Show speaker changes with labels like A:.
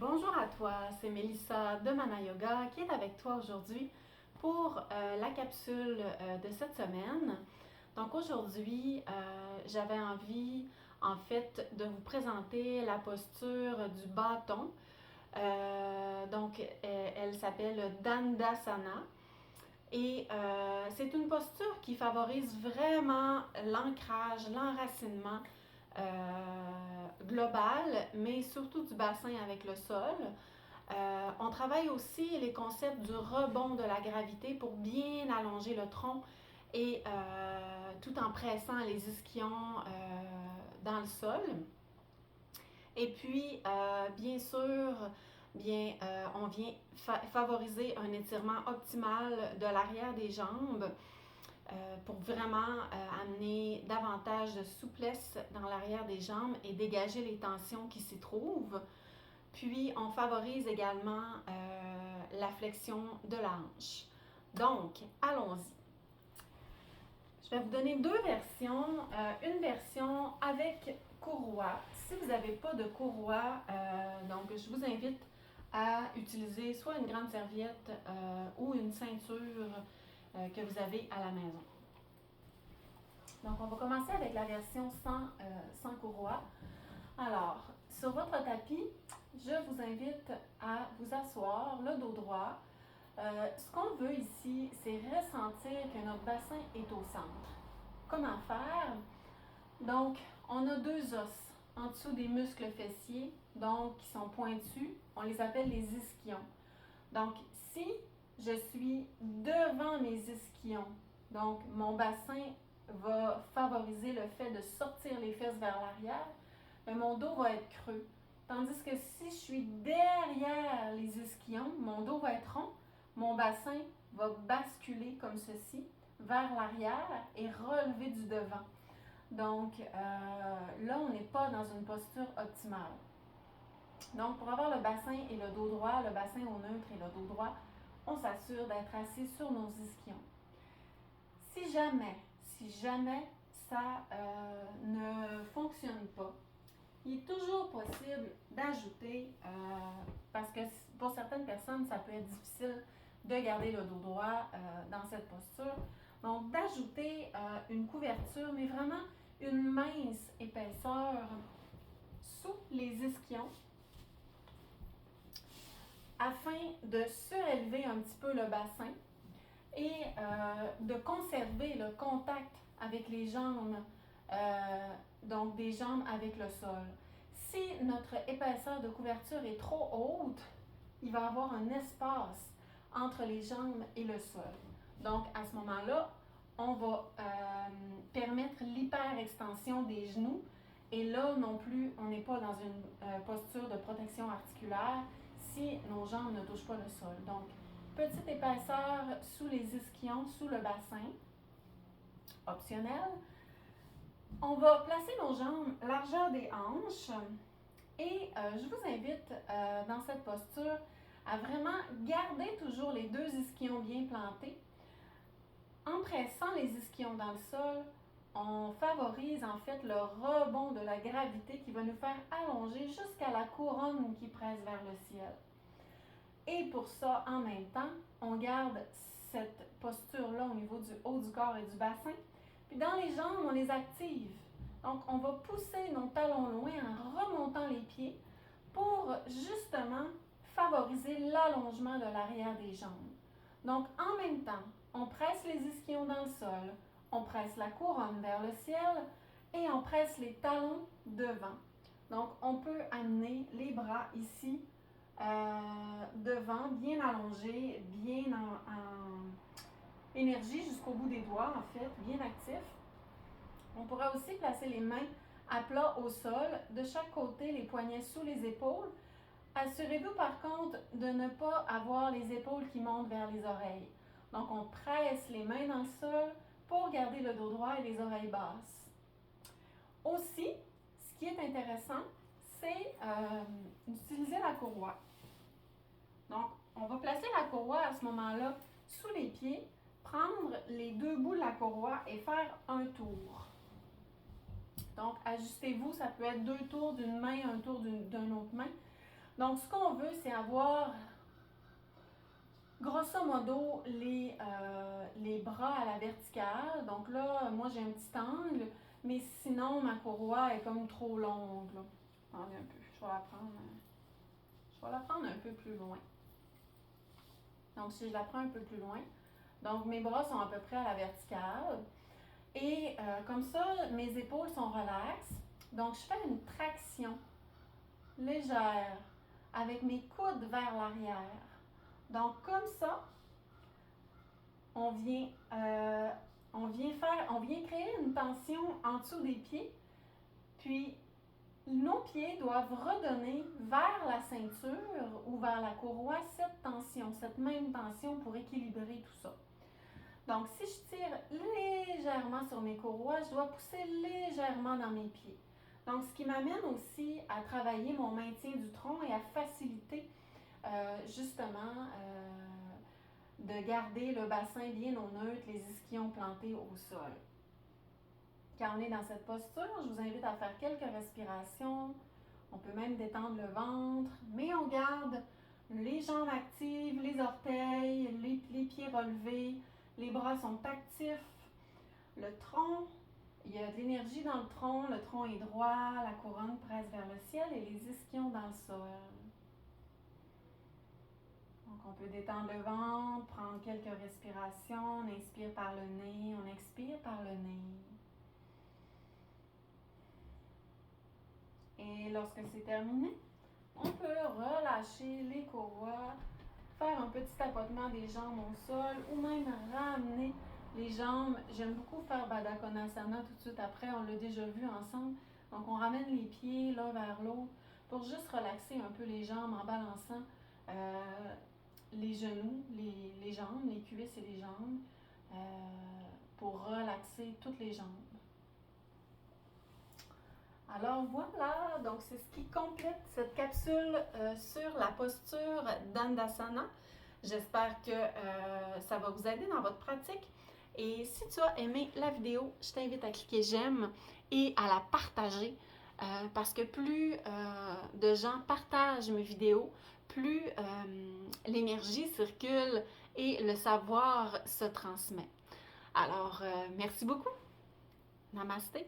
A: Bonjour à toi, c'est Mélissa de Mana Yoga qui est avec toi aujourd'hui pour la capsule de cette semaine. Donc aujourd'hui, j'avais envie en fait de vous présenter la posture du bâton. Elle s'appelle Dandasana et c'est une posture qui favorise vraiment l'ancrage, l'enracinement global, mais surtout du bassin avec le sol. On travaille aussi les concepts du rebond de la gravité pour bien allonger le tronc et tout en pressant les ischions dans le sol. Et puis, bien sûr, on vient favoriser un étirement optimal de l'arrière des jambes pour vraiment amener davantage de souplesse dans l'arrière des jambes et dégager les tensions qui s'y trouvent. Puis, on favorise également la flexion de la hanche. Donc, allons-y. Je vais vous donner deux versions. Une version avec courroie. Si vous n'avez pas de courroie, donc je vous invite à utiliser soit une grande serviette ou une ceinture que vous avez à la maison. Donc, on va commencer avec la version sans courroie. Alors, sur votre tapis, je vous invite à vous asseoir, le dos droit. Ce qu'on veut ici, c'est ressentir que notre bassin est au centre. Comment faire? Donc, on a deux os en dessous des muscles fessiers, donc qui sont pointus. On les appelle les ischions. Donc, si je suis devant mes ischions, donc mon bassin va favoriser le fait de sortir les fesses vers l'arrière, mais mon dos va être creux. Tandis que si je suis derrière les ischions, mon dos va être rond, mon bassin va basculer comme ceci vers l'arrière et relever du devant. Donc là, on n'est pas dans une posture optimale. Donc pour avoir le bassin et le dos droit, le bassin au neutre et le dos droit, on s'assure d'être assis sur nos ischions. Si jamais ça ne fonctionne pas, il est toujours possible d'ajouter, parce que pour certaines personnes, ça peut être difficile de garder le dos droit dans cette posture. Donc, d'ajouter une couverture, mais vraiment une mince épaisseur sous les ischions afin de surélever un petit peu le bassin et de conserver le contact avec les jambes, donc des jambes avec le sol. Si notre épaisseur de couverture est trop haute, il va y avoir un espace entre les jambes et le sol. Donc à ce moment-là, on va permettre l'hyperextension des genoux et là non plus, on n'est pas dans une posture de protection articulaire si nos jambes ne touchent pas le sol. Donc, petite épaisseur sous les ischions, sous le bassin, optionnel. On va placer nos jambes largeur des hanches et je vous invite dans cette posture à vraiment garder toujours les deux ischions bien plantés. En pressant les ischions dans le sol, on favorise en fait le rebond de la gravité qui va nous faire allonger jusqu'à la couronne qui presse vers le ciel. Et pour ça, en même temps, on garde cette posture-là au niveau du haut du corps et du bassin. Puis dans les jambes, on les active. Donc, on va pousser nos talons loin en remontant les pieds pour justement favoriser l'allongement de l'arrière des jambes. Donc, en même temps, on presse les ischions dans le sol, on presse la couronne vers le ciel et on presse les talons devant. Donc, on peut amener les bras ici devant, bien allongés, bien en énergie jusqu'au bout des doigts, en fait, bien actif. On pourra aussi placer les mains à plat au sol, de chaque côté, les poignets sous les épaules. Assurez-vous par contre de ne pas avoir les épaules qui montent vers les oreilles. Donc, on presse les mains dans le sol pour garder le dos droit et les oreilles basses. Aussi, ce qui est intéressant, c'est d'utiliser la courroie. Donc, on va placer la courroie à ce moment-là sous les pieds, prendre les deux bouts de la courroie et faire un tour. Donc, ajustez-vous, ça peut être deux tours d'une main, un tour d'une autre main. Donc, ce qu'on veut, c'est avoir, grosso modo, les bras à la verticale. Donc là, moi, j'ai un petit angle, mais sinon, ma courroie est comme trop longue. Là. Attendez un peu, je vais la prendre un peu plus loin. Donc, si je la prends un peu plus loin, donc mes bras sont à peu près à la verticale. Et comme ça, mes épaules sont relaxes. Donc, je fais une traction légère avec mes coudes vers l'arrière. Donc, comme ça, on vient créer une tension en dessous des pieds. Puis, nos pieds doivent redonner vers la ceinture ou vers la courroie cette tension, cette même tension pour équilibrer tout ça. Donc, si je tire légèrement sur mes courroies, je dois pousser légèrement dans mes pieds. Donc, ce qui m'amène aussi à travailler mon maintien du tronc et à faciliter justement de garder le bassin bien au neutre, les ischions plantés au sol. Quand on est dans cette posture, je vous invite à faire quelques respirations. On peut même détendre le ventre, mais on garde les jambes actives, les orteils, les pieds relevés. Les bras sont actifs. Le tronc, il y a de l'énergie dans le tronc est droit, la couronne presse vers le ciel et les ischions dans le sol. Donc on peut détendre le ventre, prendre quelques respirations, on inspire par le nez, on expire par le nez. Et lorsque c'est terminé, on peut relâcher les courroies, faire un petit tapotement des jambes au sol ou même ramener les jambes. J'aime beaucoup faire Baddha Konasana tout de suite après, on l'a déjà vu ensemble. Donc on ramène les pieds l'un vers l'autre pour juste relaxer un peu les jambes en balançant les genoux, les jambes, les cuisses et les jambes pour relaxer toutes les jambes. Alors voilà, donc c'est ce qui complète cette capsule sur la posture Dandasana. J'espère que ça va vous aider dans votre pratique. Et si tu as aimé la vidéo, je t'invite à cliquer j'aime et à la partager parce que plus de gens partagent mes vidéos, plus l'énergie circule et le savoir se transmet. Alors, merci beaucoup. Namasté.